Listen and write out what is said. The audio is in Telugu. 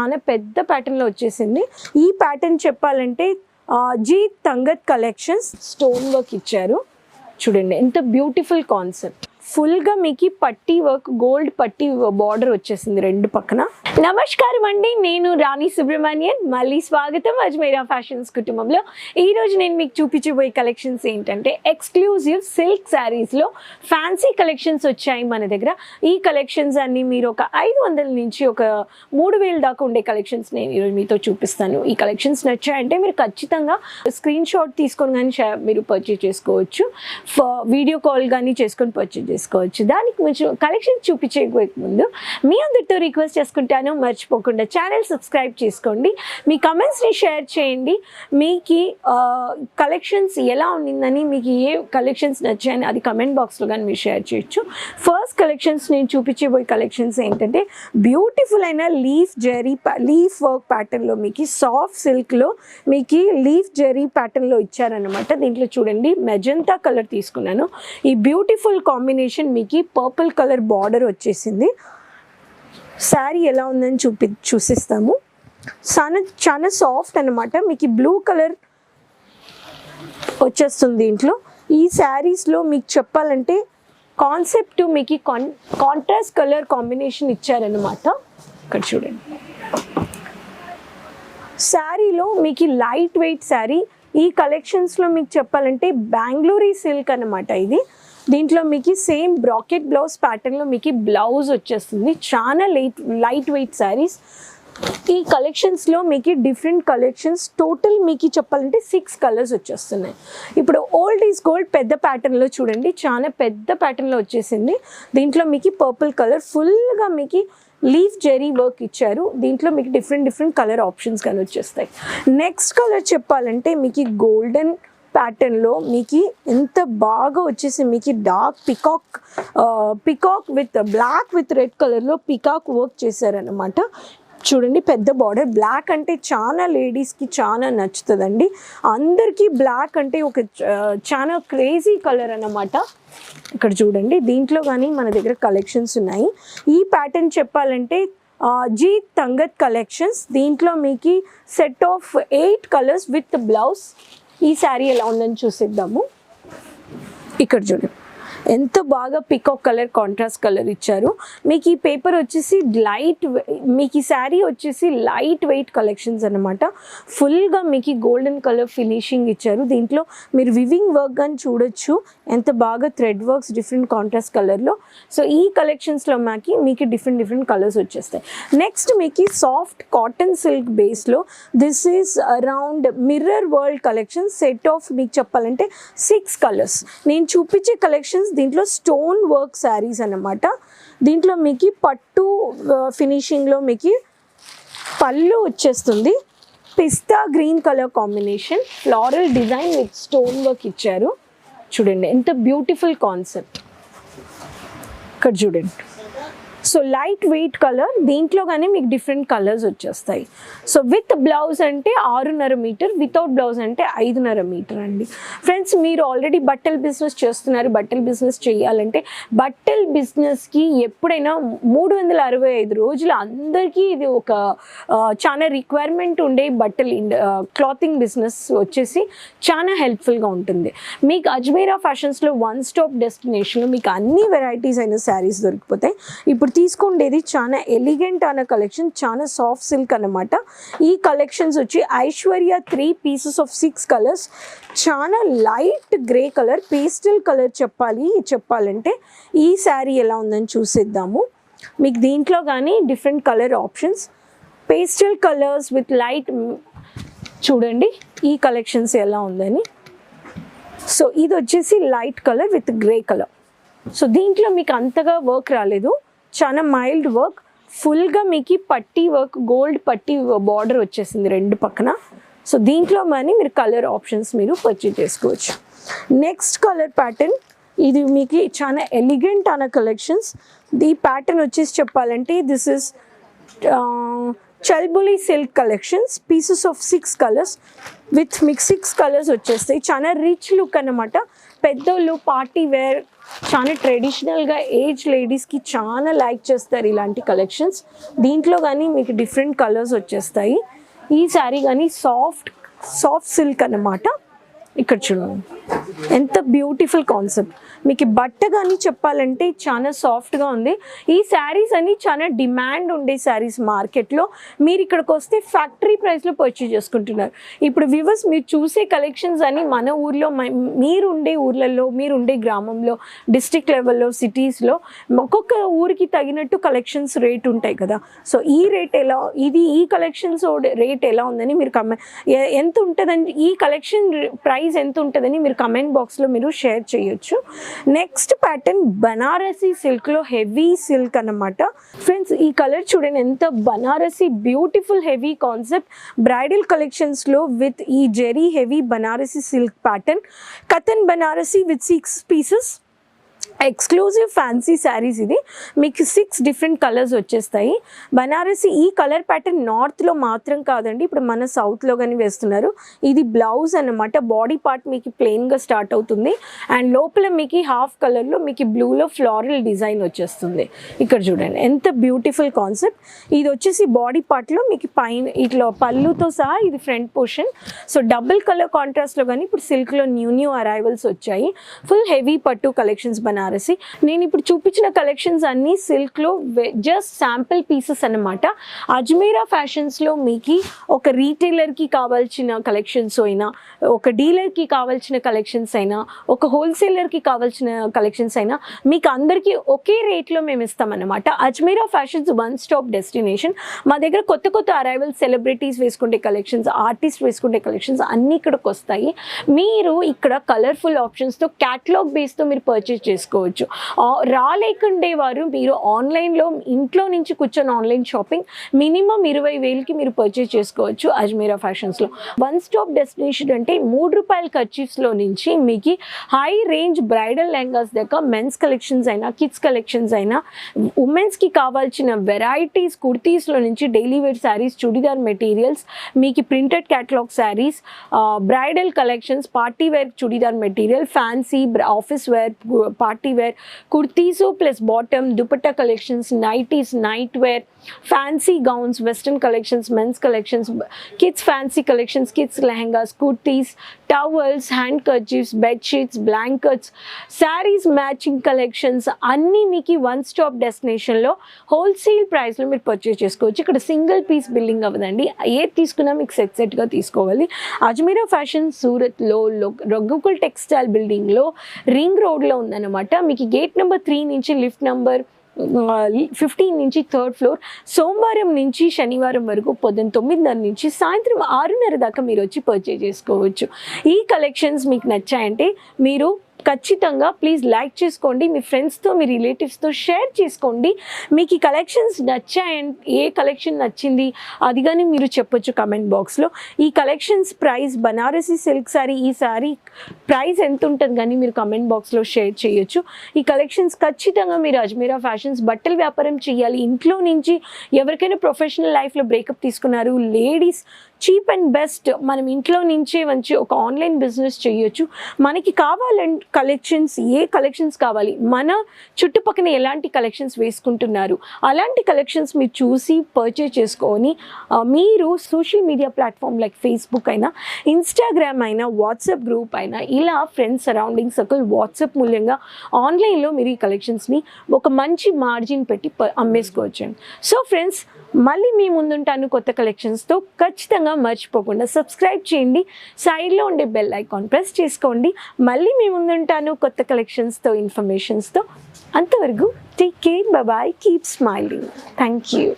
చాలా పెద్ద ప్యాటర్న్లో వచ్చేసింది. ఈ ప్యాటర్న్ చెప్పాలంటే జీత్ తంగత్ కలెక్షన్స్ స్టోన్ వర్క్ ఇచ్చారు. చూడండి ఎంత బ్యూటిఫుల్ కాన్సెప్ట్. ఫుల్గా మీకు పట్టీ వర్క్, గోల్డ్ పట్టీ బార్డర్ వచ్చేసింది రెండు పక్కన. నమస్కారం అండి, నేను రాణి సుబ్రహ్మణ్యన్. మళ్ళీ స్వాగతం అజ్మీరా ఫ్యాషన్స్ కుటుంబంలో. ఈరోజు నేను మీకు చూపించబోయే కలెక్షన్స్ ఏంటంటే ఎక్స్క్లూజివ్ సిల్క్ శారీస్లో ఫ్యాన్సీ కలెక్షన్స్ వచ్చాయి మన దగ్గర. ఈ కలెక్షన్స్ అన్నీ మీరు ఒక 500 నుంచి ఒక 3000 దాకా ఉండే కలెక్షన్స్ నేను ఈరోజు మీతో చూపిస్తాను. ఈ కలెక్షన్స్ నచ్చాయంటే మీరు ఖచ్చితంగా స్క్రీన్ షాట్ తీసుకొని కానీ మీరు పర్చేజ్ చేసుకోవచ్చు, వీడియో కాల్ కానీ చేసుకొని పర్చేజ్ చేసుకోవచ్చు. దానికి కొంచెం కలెక్షన్ చూపించే ముందు మీ అందరితో రిక్వెస్ట్ చేసుకుంటాను, మర్చిపోకుండా ఛానల్ సబ్స్క్రైబ్ చేసుకోండి, మీ కమెంట్స్ని షేర్ చేయండి. మీకు కలెక్షన్స్ ఎలా ఉండిందని, మీకు ఏ కలెక్షన్స్ నచ్చాయని అది కమెంట్ బాక్స్లో కానీ మీరు షేర్ చేయొచ్చు. ఫస్ట్ కలెక్షన్స్ నేను చూపించబోయే కలెక్షన్స్ ఏంటంటే బ్యూటిఫుల్ అయిన లీఫ్ వర్క్ ప్యాటర్న్లో మీకు సాఫ్ట్ సిల్క్లో మీకు లీఫ్ జెరీ ప్యాటర్న్లో ఇచ్చారనమాట. దీంట్లో చూడండి మెజంతా కలర్ తీసుకున్నాను. ఈ బ్యూటిఫుల్ కాంబినేషన్ మీకు పర్పుల్ కలర్ బార్డర్ వచ్చేసింది. శారీ ఎలా ఉందని చూసిస్తాము. చాలా సాఫ్ట్ అనమాట. మీకు బ్లూ కలర్ వచ్చేస్తుంది దీంట్లో. ఈ శారీస్లో మీకు చెప్పాలంటే కాన్సెప్ట్ మీకు కాంట్రాస్ట్ కలర్ కాంబినేషన్ ఇచ్చారనమాట. ఇక్కడ చూడండి, శారీలో మీకు లైట్ వెయిట్ శారీ. ఈ కలెక్షన్స్లో మీకు చెప్పాలంటే బెంగళూరీ సిల్క్ అనమాట ఇది. దీంట్లో మీకు సేమ్ బ్రాకెట్ బ్లౌజ్ ప్యాటర్న్లో మీకు బ్లౌజ్ వచ్చేస్తుంది. చాలా లైట్ వెయిట్ శారీస్. ఈ కలెక్షన్స్లో మీకు డిఫరెంట్ కలెక్షన్స్ టోటల్ మీకు చెప్పాలంటే 6 కలర్స్ వచ్చేస్తున్నాయి. ఇప్పుడు ఓల్డ్ ఈజ్ గోల్డ్ పెద్ద ప్యాటర్న్లో చూడండి, చాలా పెద్ద ప్యాటర్న్లో వచ్చేసింది. దీంట్లో మీకు పర్పుల్ కలర్ ఫుల్గా మీకు లీఫ్ జెరీ వర్క్ ఇచ్చారు. దీంట్లో మీకు డిఫరెంట్ కలర్ ఆప్షన్స్ కానీ వచ్చేస్తాయి. నెక్స్ట్ కలర్ చెప్పాలంటే మీకు గోల్డెన్ ప్యాటర్న్లో మీకు ఎంత బాగా వచ్చేసి మీకు dark peacock with black with red కలర్లో పికాక్ వర్క్ చేశారనమాట. చూడండి పెద్ద బార్డర్. బ్లాక్ అంటే చాలా లేడీస్కి చాలా నచ్చుతుందండి. అందరికీ బ్లాక్ అంటే ఒక చాలా క్రేజీ కలర్ అన్నమాట. ఇక్కడ చూడండి, దీంట్లో కానీ మన దగ్గర కలెక్షన్స్ ఉన్నాయి. ఈ ప్యాటర్న్ చెప్పాలంటే జీత్ తంగత్ కలెక్షన్స్. దీంట్లో మీకు set of 8 colours with blouse. ఈ శారీ ఎలా ఉందని చూసిద్దాము. ఇక్కడ చూడండి ఎంత బాగా పికాక్ కలర్ కాంట్రాస్ట్ కలర్ ఇచ్చారు. మీకు ఈ పేపర్ వచ్చేసి మీకు ఈ శారీ వచ్చేసి లైట్ వెయిట్ కలెక్షన్స్ అనమాట. ఫుల్గా మీకు గోల్డెన్ కలర్ ఫినిషింగ్ ఇచ్చారు. దీంట్లో మీరు వివింగ్ వర్క్ కానీ చూడొచ్చు, ఎంత బాగా థ్రెడ్ వర్క్స్ డిఫరెంట్ కాంట్రాస్ట్ కలర్లో. సో ఈ కలెక్షన్స్లో మీకు డిఫరెంట్ కలర్స్ వచ్చేస్తాయి. నెక్స్ట్ మీకు సాఫ్ట్ కాటన్ సిల్క్ బేస్లో this is around mirror world collection. Set of మీకు చెప్పాలంటే 6 కలర్స్. నేను చూపించే కలెక్షన్స్ దీంట్లో స్టోన్ వర్క్ శారీస్ అన్నమాట. దీంట్లో మీకు పట్టు ఫినిషింగ్లో మీకు పళ్ళు వచ్చేస్తుంది. Pista green colour combination, floral design with stone work ఇచ్చారు. చూడండి ఎంత బ్యూటిఫుల్ కాన్సెప్ట్. ఇక్కడ చూడండి, సో లైట్ వెయిట్ కలర్. దీంట్లో కానీ మీకు డిఫరెంట్ కలర్స్ వచ్చేస్తాయి. సో విత్ బ్లౌజ్ అంటే 6.5 మీటర్, వితౌట్ బ్లౌజ్ అంటే 5.5 మీటర్ అండి. ఫ్రెండ్స్, మీరు ఆల్రెడీ బట్టల బిజినెస్ చేస్తున్నారు, బట్టల బిజినెస్ చేయాలంటే బట్టల బిజినెస్కి ఎప్పుడైనా 365 రోజులు అందరికీ ఇది ఒక చాలా రిక్వైర్మెంట్ ఉండే క్లాతింగ్ బిజినెస్ వచ్చేసి చాలా హెల్ప్ఫుల్గా ఉంటుంది. మీకు అజ్మీరా ఫ్యాషన్స్లో 1 స్టాప్ డెస్టినేషన్లో మీకు అన్ని వెరైటీస్ అయిన శారీస్ దొరికిపోతాయి. ఇప్పుడు తీసుకుండేది చాలా ఎలిగెంట్ అన్న కలెక్షన్, చాలా సాఫ్ట్ సిల్క్ అన్నమాట. ఈ కలెక్షన్స్ వచ్చి ఐశ్వర్య 3 పీసెస్ ఆఫ్ 6 కలర్స్. చాలా light grey colour, pastel colour చెప్పాలంటే. ఈ శారీ ఎలా ఉందని చూసేద్దాము. మీకు దీంట్లో కానీ different colour options, pastel colours with light. చూడండి ఈ కలెక్షన్స్ ఎలా ఉందని. సో ఇది వచ్చేసి light colour with grey colour. So దీంట్లో మీకు అంతగా వర్క్ రాలేదు, చాలా మైల్డ్ వర్క్. ఫుల్గా మీకు పట్టీ వర్క్, గోల్డ్ పట్టీ బార్డర్ వచ్చేసింది రెండు పక్కన. సో దీంట్లో మీరు కలర్ ఆప్షన్స్ మీరు పర్చేజ్ చేసుకోవచ్చు. నెక్స్ట్ కలర్ ప్యాటర్న్ ఇది మీకు చాలా ఎలిగెంట్ అన్న కలెక్షన్స్. ఈ ప్యాటర్న్ వచ్చేసి చెప్పాలంటే దిస్ ఇస్ చల్బులి silk collections, pieces of 6 colours with మీకు 6 కలర్స్ వచ్చేస్తాయి. చాలా రిచ్ లుక్ అన్నమాట. పెద్దోళ్ళు పార్టీ వేర్ చాలా ట్రెడిషనల్గా ఏజ్ లేడీస్కి చాలా లైక్ చేస్తారు ఇలాంటి కలెక్షన్స్. దీంట్లో కానీ మీకు డిఫరెంట్ కలర్స్ వచ్చేస్తాయి. ఈ శారీ కానీ సాఫ్ట్ సిల్క్ అన్నమాట. ఇక్కడ చూడండి ఎంత బ్యూటిఫుల్ కాన్సెప్ట్. మీకు బట్ట కానీ చెప్పాలంటే చాలా సాఫ్ట్గా ఉంది. ఈ శారీస్ అని చాలా డిమాండ్ ఉండే శారీస్ మార్కెట్లో. మీరు ఇక్కడికి వస్తే ఫ్యాక్టరీ ప్రైస్లో పర్చేజ్ చేసుకుంటున్నారు. ఇప్పుడు వ్యూవర్స్ మీరు చూసే కలెక్షన్స్ అని మన ఊర్లో మీరుండే ఊర్లలో, మీరుండే గ్రామంలో, డిస్ట్రిక్ట్ లెవెల్లో, సిటీస్లో ఒక్కొక్క ఊరికి తగినట్టు కలెక్షన్స్ రేట్ ఉంటాయి కదా. సో ఈ రేట్ ఎలా, ఈ కలెక్షన్స్ రేట్ ఎలా ఉందని మీరు ఎంత ఉంటుందని, ఈ కలెక్షన్ ప్రైస్ ఎంత ఉంటుందని మీరు కమెంట్ బాక్స్లో మీరు షేర్ చేయొచ్చు. నెక్స్ట్ ప్యాటర్న్ బనారసి సిల్క్లో హెవీ సిల్క్ అన్నమాట. ఫ్రెండ్స్ ఈ కలర్ చూడండి ఎంత Banarasi, beautiful heavy concept. Bridal కలెక్షన్స్లో విత్ ఈ zari heavy Banarasi silk pattern. Katan Banarasi with 6 pieces exclusive fancy sarees. ఇది మీకు 6 డిఫరెంట్ కలర్స్ వచ్చేస్తాయి. బనారసి ఈ కలర్ ప్యాటర్న్ నార్త్లో మాత్రం కాదండి, ఇప్పుడు మన సౌత్లో కానీ వేస్తున్నారు. ఇది బ్లౌజ్ అన్నమాట. బాడీ పార్ట్ మీకు ప్లెయిన్గా స్టార్ట్ అవుతుంది అండ్ లోపల మీకు హాఫ్ కలర్లో మీకు బ్లూలో ఫ్లోరల్ డిజైన్ వచ్చేస్తుంది. ఇక్కడ చూడండి ఎంత బ్యూటిఫుల్ కాన్సెప్ట్. ఇది వచ్చేసి బాడీ పార్ట్లో మీకు పైన ఇట్లా పళ్ళుతో సహా ఇది front portion. So double colour కాంట్రాస్ట్లో కానీ ఇప్పుడు సిల్క్లో న్యూ అరైవల్స్ వచ్చాయి. ఫుల్ హెవీ పట్టు కలెక్షన్స్ బనారసి. నేను ఇప్పుడు చూపించిన కలెక్షన్స్ అన్నీ సిల్క్లో జస్ట్ శాంపిల్ పీసెస్ అన్నమాట. అజ్మీరా ఫ్యాషన్స్లో మీకు ఒక రీటైలర్కి కావాల్సిన కలెక్షన్స్ అయినా, ఒక డీలర్కి కావాల్సిన కలెక్షన్స్ అయినా, ఒక హోల్సేలర్కి కావాల్సిన కలెక్షన్స్ అయినా మీకు అందరికీ ఒకే రేట్లో మేము ఇస్తామన్నమాట. Ajmeera fashions one stop destination. మా దగ్గర కొత్త అరైవల్స్, సెలబ్రిటీస్ వేసుకుంటే కలెక్షన్స్, ఆర్టిస్ట్ వేసుకుంటే కలెక్షన్స్ అన్నీ ఇక్కడికి వస్తాయి. మీరు ఇక్కడ కలర్ఫుల్ ఆప్షన్స్తో క్యాటలాగ్ బేస్తో మీరు పర్చేస్ చేసుకోవచ్చు. రాలేకుండే వారు మీరు ఆన్లైన్లో ఇంట్లో నుంచి కూర్చొని ఆన్లైన్ షాపింగ్ మినిమం 20,000కి మీరు పర్చేస్ చేసుకోవచ్చు అజ్మీరా ఫ్యాషన్స్లో. వన్ స్టాప్ డెస్టినేషన్ అంటే ₹3 కర్చీఫ్స్లో నుంచి మీకు హై రేంజ్ బ్రైడల్ లెహంగాస్ దాకా మెన్స్ కలెక్షన్స్ అయినా, కిడ్స్ కలెక్షన్స్ అయినా, ఉమెన్స్కి కావాల్సిన వెరైటీస్ కుర్తీస్లో నుంచి daily wear sarees, churidar materials, మీకు printed catalogue sarees, bridal collections, party wear churidar material, fancy office wear, party wear kurtis plus bottom, dupatta collections, nighties, night wear, fancy gowns, western collections, men's collections, kids fancy collections, kids lehengas, kurtis, towels, hand kerchiefs, bedsheets, blankets, sarees, matching collections అన్నీ మీకు వన్ స్టాప్ డెస్టినేషన్లో హోల్సేల్ ప్రైస్లో మీరు పర్చేస్ చేసుకోవచ్చు. ఇక్కడ సింగిల్ పీస్ బిల్లింగ్ అవ్వదండి, ఏది తీసుకున్నా మీకు సెట్గా తీసుకోవాలి. అజ్మీరా ఫ్యాషన్ సూరత్లో రఘుకుల్ టెక్స్టైల్ బిల్డింగ్లో రింగ్ రోడ్లో ఉందన్నమాట. మీకు గేట్ నెంబర్ 3 నుంచి లిఫ్ట్ నెంబర్ 15 నుంచి 3rd ఫ్లోర్. సోమవారం నుంచి శనివారం వరకు పొద్దున్న 9:30 నుంచి సాయంత్రం 6:30 దాకా మీరు వచ్చి పర్చేజ్ చేసుకోవచ్చు. ఈ కలెక్షన్స్ మీకు నచ్చాయంటే మీరు ఖచ్చితంగా ప్లీజ్ లైక్ చేసుకోండి, మీ ఫ్రెండ్స్తో, మీ రిలేటివ్స్తో షేర్ చేసుకోండి. మీకు ఈ కలెక్షన్స్ నచ్చాయంటే ఏ కలెక్షన్ నచ్చింది అది కానీ మీరు చెప్పొచ్చు కమెంట్ బాక్స్లో. ఈ collections price Banarasi silk sari, ఈ శారీ ప్రైస్ ఎంత ఉంటుంది కానీ మీరు కమెంట్ బాక్స్లో షేర్ చేయొచ్చు. ఈ కలెక్షన్స్ ఖచ్చితంగా మీరు అజ్మీరా ఫ్యాషన్స్ బట్టల వ్యాపారం చేయాలి, ఇంట్లో నుంచి ఎవరికైనా ప్రొఫెషనల్ లైఫ్లో బ్రేకప్ తీసుకున్నారు, లేడీస్ చీప్ అండ్ బెస్ట్ మనం ఇంట్లో నుంచే మంచి ఒక ఆన్లైన్ బిజినెస్ చేయొచ్చు. మనకి కావాలంటే కలెక్షన్స్, ఏ కలెక్షన్స్ కావాలి, మన చుట్టుపక్కల ఎలాంటి కలెక్షన్స్ వేసుకుంటున్నారు అలాంటి కలెక్షన్స్ మీరు చూసి పర్చేజ్ చేసుకొని మీరు social media platform like Facebook అయినా, ఇన్స్టాగ్రామ్ అయినా, వాట్సాప్ గ్రూప్ అయినా ఇలా ఫ్రెండ్స్ సరౌండింగ్ సర్కిల్ వాట్సాప్ మూల్యంగా ఆన్లైన్లో మీరు ఈ కలెక్షన్స్ని ఒక మంచి మార్జిన్ పెట్టి అమ్మేసుకోవచ్చండి. సో ఫ్రెండ్స్ మళ్ళీ మీ ముందుంటాను కొత్త కలెక్షన్స్తో. ఖచ్చితంగా మర్చిపోకుండా సబ్స్క్రైబ్ చేయండి, సైడ్లో ఉండే బెల్ ఐకాన్ ప్రెస్ చేసుకోండి. మళ్ళీ మీ ముందుంటాను కొత్త కలెక్షన్స్తో, ఇన్ఫర్మేషన్స్తో. అంతవరకు take care, bye, keep smiling. Thank you.